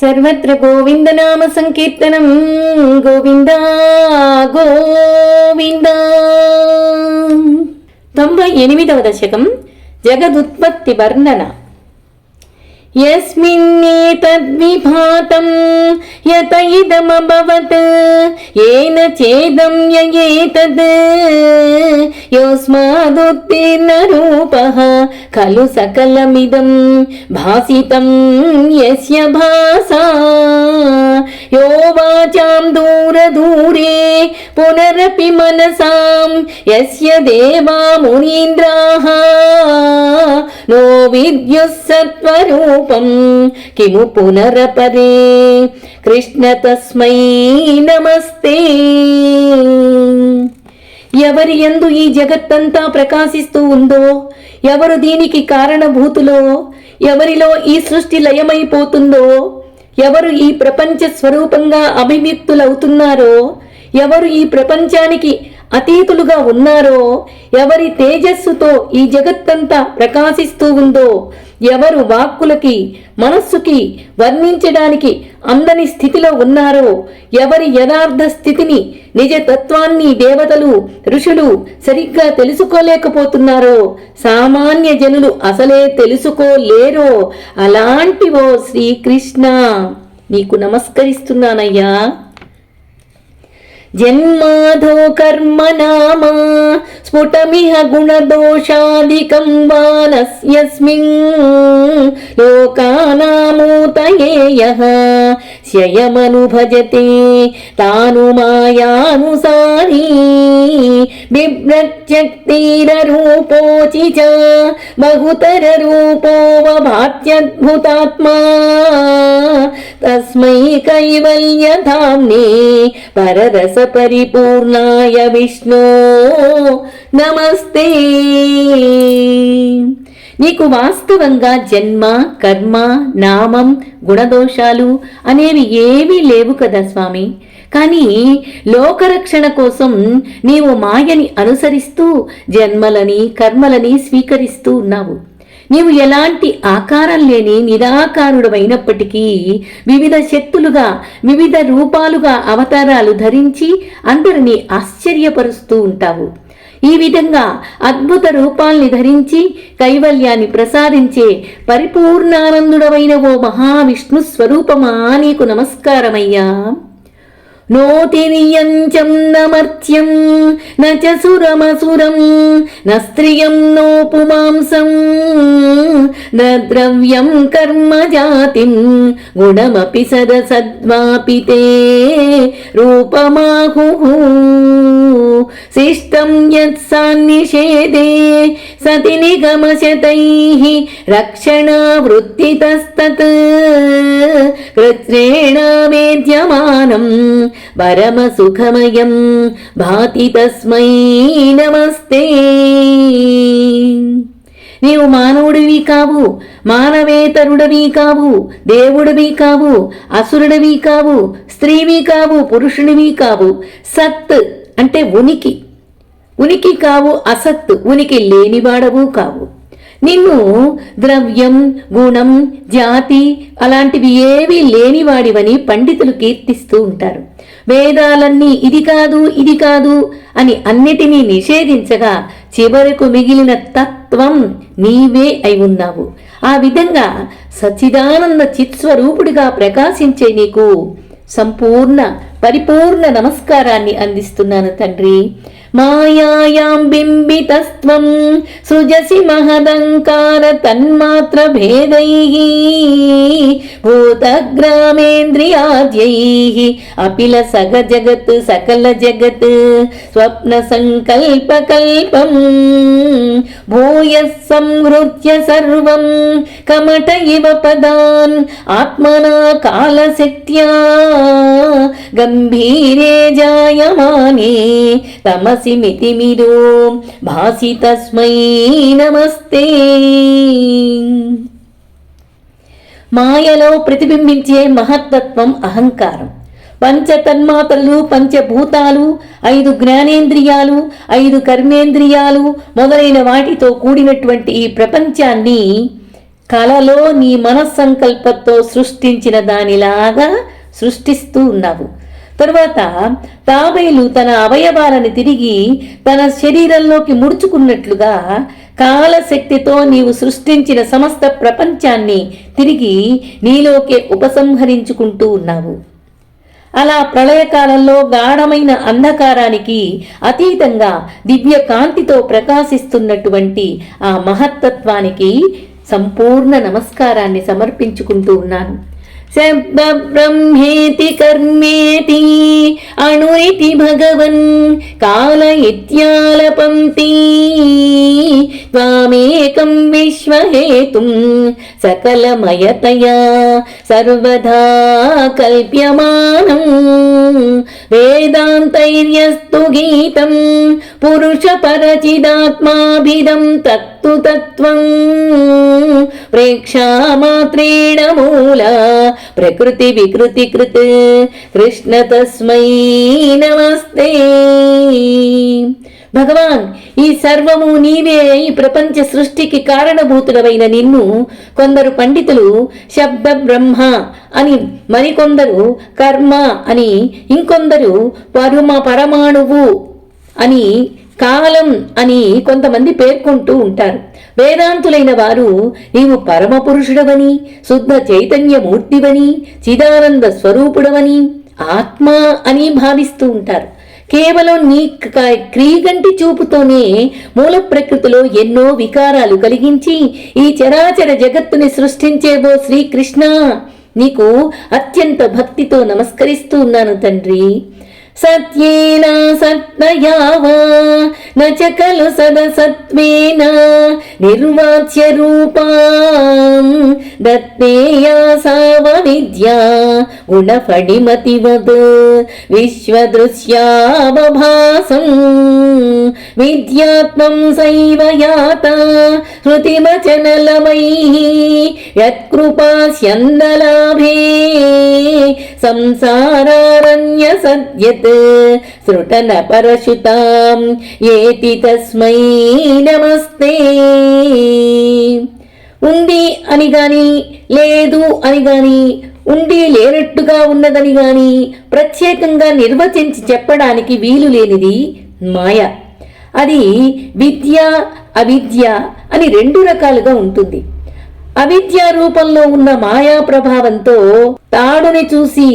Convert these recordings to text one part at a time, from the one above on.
సర్వత్ర గోవిందనామ సంకీర్తనం గోవింద గోవింద. 98వ దశకం జగదుత్పత్తి వర్ణన. యస్మిన్నేతద్విభాతం యత ఇదమభవత్ ఏన చేదం యయేతద్ యస్మాదుత్తీర్ణ రూపః ఖలు సకలమిదం భాసితం యస్య భాసా యో వాచాం దూరదూరే పునరపి మనసాం యస్య దేవా మునీంద్రాః నో విద్యుః సత్వరూపం కిము పునరపరే. కృష్ణ తస్మై నమస్తే. ఎవరి యందు ఈ జగత్తంతా ప్రకాశిస్తూ ఉందో, ఎవరు దీనికి కారణభూతులో, ఎవరిలో ఈ సృష్టి లయమైపోతుందో, ఎవరు ఈ ప్రపంచ స్వరూపంగా అభివ్యక్తులవుతున్నారో, ఎవరు ఈ ప్రపంచానికి అతీతులుగా ఉన్నారో, ఎవరి తేజస్సుతో ఈ జగత్తంతా ప్రకాశిస్తూ ఉందో, ఎవరు వాక్కులకి మనస్సుకి వర్ణించడానికి అందని స్థితిలో ఉన్నారో, ఎవరి యథార్థ స్థితిని నిజతత్వాన్ని దేవతలు ఋషులు సరిగ్గా తెలుసుకోలేకపోతున్నారో, సామాన్య జనులు అసలే తెలుసుకోలేరో, అలాంటి ఓ శ్రీకృష్ణ నీకు నమస్కరిస్తున్నానయ్యా. జన్మాధో కర్మ నామ స్ఫుటమిహ గుణదోషాదికం వానస్యస్మిన్ లోకానామూతయే యః స్వయమనుభజతే తాను మాయానుసారీ బిభ్రత్యక్తీర రూపోచి చ బహుతర రూపోవభాత్యద్భుతాత్మా తస్మై కైవల్యధామ్నే పరరస పరిపూర్ణాయ విష్ణో నమస్తే. నీకు వాస్తవంగా జన్మ కర్మ నామం గుణదోషాలు అనేవి ఏవీ లేవు కదా స్వామి. కానీ లోకరక్షణ కోసం నీవు మాయని అనుసరిస్తూ జన్మలని కర్మలని స్వీకరిస్తూ ఉన్నావు. నీవు ఎలాంటి ఆకారం లేని నిరాకారుడమైనప్పటికీ వివిధ శక్తులుగా వివిధ రూపాలుగా అవతారాలు ధరించి అందరినీ ఆశ్చర్యపరుస్తూ ఉంటావు. ఈ విధంగా అద్భుత రూపాల్ని ధరించి కైవల్యాన్ని ప్రసాదించే పరిపూర్ణానందుడవైన ఓ మహావిష్ణు స్వరూపమా నీకు నమస్కారమయ్యా. నోతిరియంచం నమర్త్యం నచ సురమసురం న స్త్రియం నో పుమాంసం న ద్రవ్యం కర్మ జాతిం గుణమపి సదసద్వాపి తే రూపమాహుః శిష్టం యత్సాన్నిషేధే సతి నిగమశతైః రక్షణా వృత్తితస్తత్ కృత్రేణ వేద్యమానం పరమ సుఖమయం భాతి తస్మై నమస్తే. నీవు మానవుడివి కావు, మానవేతరుడవి కావు, దేవుడివి కావు, అసురుడివి కావు, స్త్రీవి కావు, పురుషుడివి కావు. సత్ అంటే ఉనికి, ఉనికి కావు. అసత్ ఉనికి లేనివాడవు కావు. నిన్ను ద్రవ్యం గుణం జాతి అలాంటివి ఏవీ లేనివాడివని పండితులు కీర్తిస్తూ ఉంటారు. వేదాలన్నీ ఇది కాదు ఇది కాదు అని అన్నిటినీ నిషేధించగా చివరకు మిగిలిన తత్వం నీవే అయి ఉన్నావు. ఆ విధంగా సచ్చిదానంద చిత్స్వరూపుడిగా ప్రకాశించే నీకు సంపూర్ణ పరిపూర్ణ నమస్కారాన్ని అందిస్తున్నాను తండ్రి. మాయాయాం బింబితస్త్వం సృజసి మహదంకార తన్మాత్ర భేదైః భూతగ్రామేంద్రియాద్యైః అపిల సగ జగత్ సకల జగత్ స్వప్న సంకల్ప కల్పం భూయః సంహృత్య సర్వం కమట ఇవ పదాన్ ఆత్మనా కాలశక్త్యా గంభీరే జాయమానే తమసి మితిమిదో భాసి తస్మై నమస్తే. మాయలో ప్రతిబింబించే మహత్తత్వం అహంకారం. పంచతన్మాత్రలు, పంచభూతాలు, 5 జ్ఞానేంద్రియాలు, 5 కర్మేంద్రియాలు మొదలైన వాటితో కూడినటువంటి ఈ ప్రపంచాన్ని కలలో నీ మనస్సంకల్పంతో సృష్టించిన దానిలాగా సృష్టిస్తూ ఉన్నావు. తరువాత తాబేలు తన అవయవాలను తిరిగి తన శరీరంలోకి ముడుచుకున్నట్లుగా కాలశక్తితో నీవు సృష్టించిన సమస్త ప్రపంచాన్ని తిరిగి నీలోకే ఉపసంహరించుకుంటూ ఉన్నావు. అలా ప్రళయకాలంలో గాఢమైన అంధకారానికి అతీతంగా దివ్య కాంతితో ప్రకాశిస్తున్నటువంటి ఆ మహత్తత్వానికి సంపూర్ణ నమస్కారాన్ని సమర్పించుకుంటూ ఉన్నాను. శబ్ద బ్రహ్మేతి కర్మేతి అణురితి భగవన్ కాల ఇత్యాలపంతి త్వామేకం విశ్వహేతుం సకలమయతయా సర్వదా కల్ప్యమానం వేదాంతైర్యస్తు గీతం పురుష పరచిదాత్మాభిదం తత్తు తత్వం ప్రేక్షామాత్రేణ మూల ప్రకృతి వికృతి కృత్ కృష్ణ తస్మై నమస్తే. భగవాన్, ఈ సర్వము నీవే. ఈ ప్రపంచ సృష్టికి కారణభూతుడవైన నిన్ను కొందరు పండితులు శబ్ద బ్రహ్మ అని, మరికొందరు కర్మ అని, ఇంకొందరు పరమాణువు అని, కాలం అని కొంతమంది పేర్కొంటూ ఉంటారు. వేదాంతులైన వారు నీవు పరమపురుషుడవని, శుద్ధ చైతన్యమూర్తివని, చిదానంద స్వరూపుడవని, ఆత్మ అని భావిస్తూ ఉంటారు. కేవలం నీ క్రీగంటి చూపుతోనే మూల ప్రకృతిలో ఎన్నో వికారాలు కలిగించి ఈ చరాచర జగత్తుని సృష్టించేవో శ్రీకృష్ణ, నీకు అత్యంత భక్తితో నమస్కరిస్తూ ఉన్నాను తండ్రి. సత్యేన సత్నయా వా నచ ఖలు సదసత్వేన నిర్వాచ్య రూపాం దత్తేయా సావ విద్యా గుణఫణిమతివద్ విశ్వదృశ్యావభాసం విద్యాత్మం సైవ యాత శృతివచనలమైః యత్కృపాస్యందలాభే సంసారారణ్య సద్యత్ శృటన పరశుతాం ఏతి తస్మై నమస్తే. ఉంది అని గాని, లేదు అని గాని, ఉండి లేనట్టుగా ఉన్నదని గాని ప్రత్యేకంగా నిర్వచించి చెప్పడానికి వీలు లేనిది మాయ. అది విద్య అవిద్య అని రెండు రకాలుగా ఉంటుంది. అవిద్య రూపంలో ఉన్న మాయా ప్రభావంతో తాడుని చూసి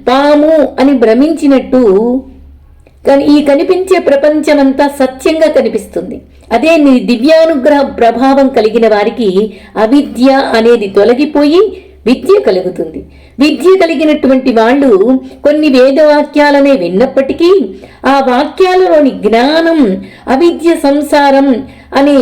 పాము అని భ్రమించినట్టు ఈ కనిపించే ప్రపంచమంతా సత్యంగా కనిపిస్తుంది. అదే నీ దివ్యానుగ్రహ ప్రభావం కలిగిన వారికి అవిద్య అనేది తొలగిపోయి విద్య కలుగుతుంది. విద్య కలిగినటువంటి వాళ్ళు కొన్ని వేదవాక్యాలనే విన్నప్పటికీ ఆ వాక్యాలలోని జ్ఞానం అవిద్య సంసారం అనే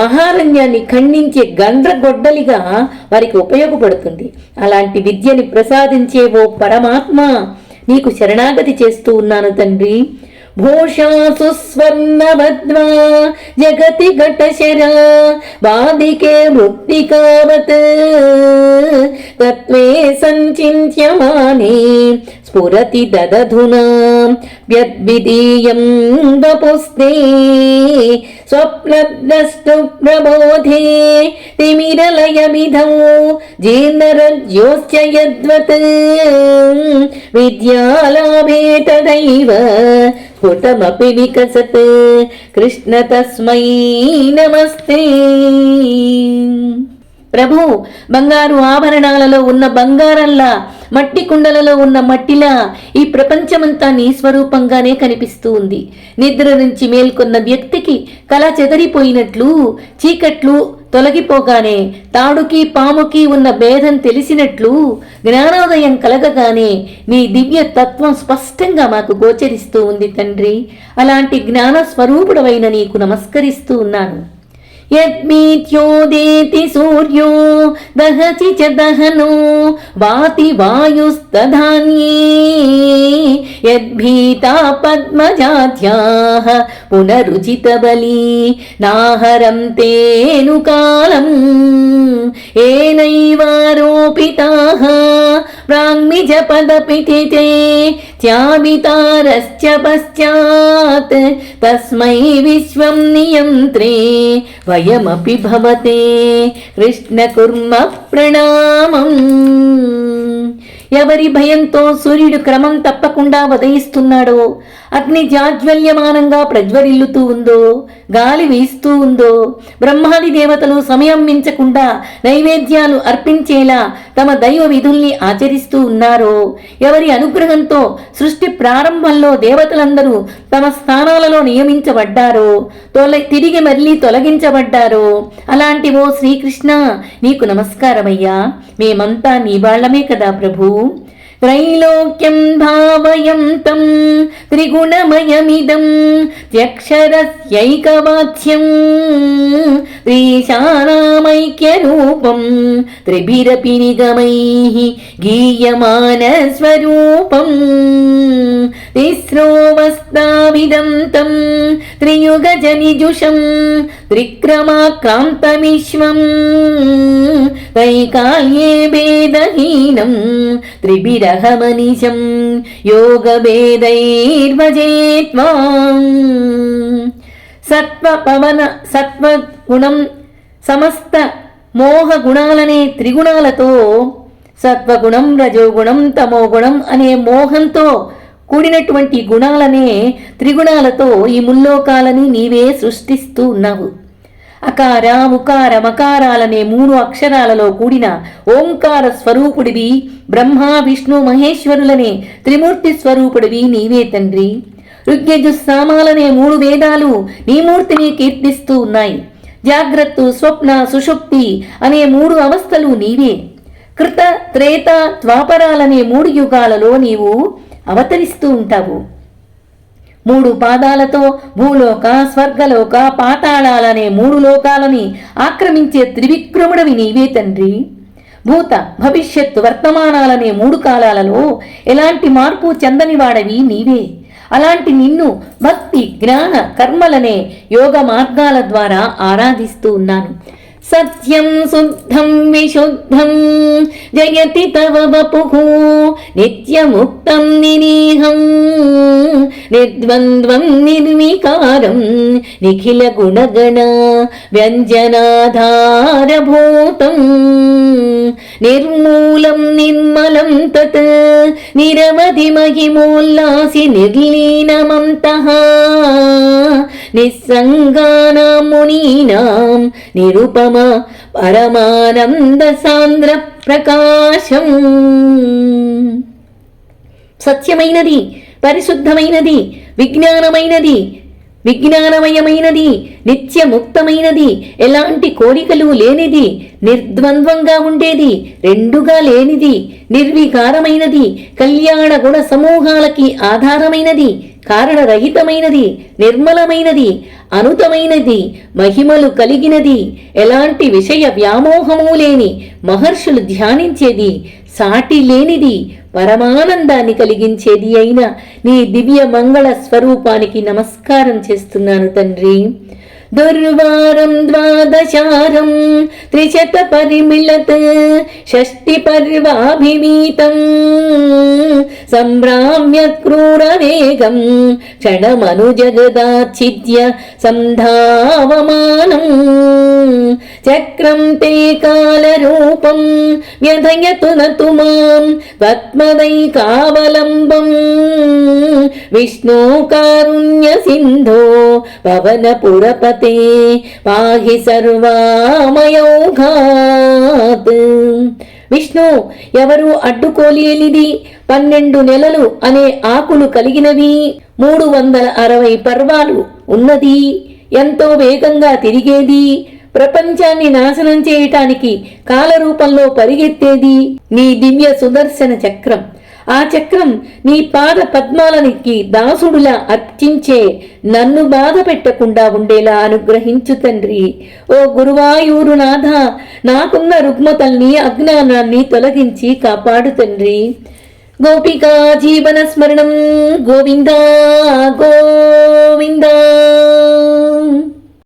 మహారణ్యాన్ని ఖండించే గండ్రగొడ్డలిగా వారికి ఉపయోగపడుతుంది. అలాంటి విద్యని ప్రసాదించే ఓ పరమాత్మ, నీకు శరణాగతి చేస్తూ ఉన్నాను తండ్రి. భూషాసు స్వర్ణవద్వా జగతి ఘటశరా బాధికే మృత్తికావత్ తత్వే సంచింత్యమానే స్ఫురతి దదధునా వ్యద్విదీయం వపుస్తే స్వప్నద్రష్టు ప్రబోధే తిమిరలయమిధౌ జీర్ణరజ్యోశ్చ యద్వత్ విద్యాలాభే తదైవ స్ఫుటమపి వికసత్ కృష్ణ తస్మై నమస్తే. ప్రభు, బంగారు ఆభరణాలలో ఉన్న బంగారంలా, మట్టి కుండలలో ఉన్న మట్టిలా ఈ ప్రపంచమంతా నీ స్వరూపంగానే కనిపిస్తూ ఉంది. నిద్ర నుంచి మేల్కొన్న వ్యక్తికి కళ చెదరిపోయినట్లు, చీకట్లు తొలగిపోగానే తాడుకి పాముకి ఉన్న భేదం తెలిసినట్లు, జ్ఞానోదయం కలగగానే నీ దివ్య తత్వం స్పష్టంగా మాకు గోచరిస్తూ ఉంది తండ్రి. అలాంటి జ్ఞాన స్వరూపుడవైన నీకు నమస్కరిస్తూ ఉన్నాను. యద్మీత్యోదేతి సూర్యో దహతి చ దహనో వాతి వాయుస్తధాన్యే యద్భీతా పద్మజాధ్యాః పునరుచితబలి నాహరం తేను కాలం ఏనైవారోపితాః ప్రాంగ్మి द्विजपदपिथिते च्यावितारश्च पश्चात् तस्मै विश्वं नियन्त्रे वयमपि भवते कृष्ण कुर्मः ప్రణామం. ఎవరి భయంతో సూర్యుడు క్రమం తప్పకుండా ఉదయిస్తున్నాడో, అగ్ని జాజ్వల్యమానంగా ప్రజ్వరిల్లుతూ ఉందో, గాలి వీస్తూ ఉందో, బ్రహ్మాది దేవతలు సమయం మించకుండా నైవేద్యాలు అర్పించేలా తమ దైవ విధుల్ని ఆచరిస్తూ ఉన్నారో, ఎవరి అనుగ్రహంతో సృష్టి ప్రారంభంలో దేవతలందరూ తమ స్థానాలలో నియమించబడ్డారో, తిరిగి మళ్ళీ తొలగించబడ్డారో, అలాంటి ఓ శ్రీకృష్ణ నీకు నమస్కారమయ్యా. మేమంతా నీ వాళ్ళమే కదా ప్రభు. త్రైలోక్యం భావయంతం త్రిగుణమయమిదం త్యక్షరస్యైకవాచ్యం త్రీశానామైక్యరూపం త్రిభిరపి నిగమైః గీయమానస్వరూపం తిస్రోవస్థావిదం తం త్రియుగజనిజుషం త్రిక్రమాక్రాంతమిశ్వం త్రైకాల్యే భేదహీనం త్రిభిరహమనిశం యోగభేదైర్భజే త్వాం. సత్వగుణం సమస్త మోహ గుణాలనే త్రిగుణాలతో, సత్వగుణం రజోగుణం తమోగుణం అనే మోహంతో కూడినటువంటి గుణాలనే త్రిగుణాలతో ఈ ముల్లోకాలని నీవే సృష్టిస్తూ ఉన్నావు. అకార ఉకార మకారాలనే 3 అక్షరాలలో కూడిన ఓంకార స్వరూపుడివి, బ్రహ్మ విష్ణు మహేశ్వరులనే త్రిమూర్తి స్వరూపుడివి నీవే తండ్రి. ఋగ్యజుస్సామాలనే 3 వేదాలు నీ మూర్తిని కీర్తిస్తూ ఉన్నాయి. జాగ్రత్త స్వప్న సుషుప్తి అనే 3 అవస్థలు నీవే. కృత త్రేత ద్వాపరాలనే 3 యుగాలలో నీవు అవతరిస్తూ ఉంటావు. 3 పాదాలతో భూలోక స్వర్గలోక పాతాళాలనే 3 లోకాలని ఆక్రమించే త్రివిక్రముడవి నీవే తండ్రి. భూత భవిష్యత్తు వర్తమానాలనే 3 కాలాలలో ఎలాంటి మార్పు చెందని వాడవి నీవే. అలాంటి నిన్ను భక్తి జ్ఞాన కర్మలనే యోగ మార్గాల ద్వారా ఆరాధిస్తూ ఉన్నాను. సత్యం శుద్ధం విశుద్ధం జయతి తవ వపుః నిత్యముక్తం నిరీహం నిర్ద్వంద్వం నిర్వికారం నిఖిల గుణగణ వ్యంజనాధారభూతం నిర్మూలం నిర్మలం తత్ నిరవధి మహిమోల్లాసి నిర్లీనమంతః నిస్సంగానాం మునీనాం నిరుపమ పరమానంద సాంద్ర ప్రకాశం. సత్యమైనది, పరిశుద్ధమైనది, విజ్ఞానమైనది, విజ్ఞానమయమైనది, నిత్యముక్తమైనది, ఎలాంటి కోరికలు లేనిది, నిర్ద్వంద్వంగా ఉండేది, రెండుగా లేనిది, నిర్వికారమైనది, కళ్యాణ గుణ సమూహాలకి ఆధారమైనది, కారణరహితమైనది, నిర్మలమైనది, అనుతమైనది, మహిమలు కలిగినది, ఎలాంటి విషయ వ్యామోహము లేని, మహర్షులు ధ్యానించేది, సాటి లేనిది, పరమానందాన్ని కలిగించేది అయిన నీ దివ్య మంగళ స్వరూపానికి నమస్కారం చేస్తున్నాను తండ్రి. దుర్వారం ద్వాదశారం త్రిశత పరిమిళత్ షష్ఠి పర్వాభిమీతం సంభ్రామ్య క్రూర వేగం క్షణమను జగదాచ్ఛిద్య సంధావమానం చక్రం తే కాలరూపం వ్యధయతు నతు మాం పద్మదైకావలంబం విష్ణు కారుణ్య సింధో పవనపురపతే పాహి సర్వామయోఘాత్. విష్ణు ఎవరు అడ్డుకోలేనిది, 12 నెలలు అనే ఆకులు కలిగినవి, 360 పర్వాలు ఉన్నది, ఎంతో వేగంగా తిరిగేది, ప్రపంచాన్ని నాశనం చేయటానికి కాలరూపంలో పరిగెత్తేది నీ దివ్య సుదర్శన చక్రం. ఆ చక్రం నీ పాద పద్మాలనికి దాసుడులా అర్చించే నన్ను బాధ పెట్టకుండా ఉండేలా అనుగ్రహించు తండ్రి. ఓ గురువాయూరునాథ, నాకున్న రుగ్మతల్ని అజ్ఞానాన్ని తొలగించి కాపాడు తండ్రి. గోపికా జీవన స్మరణం గోవిందా గోవిందా.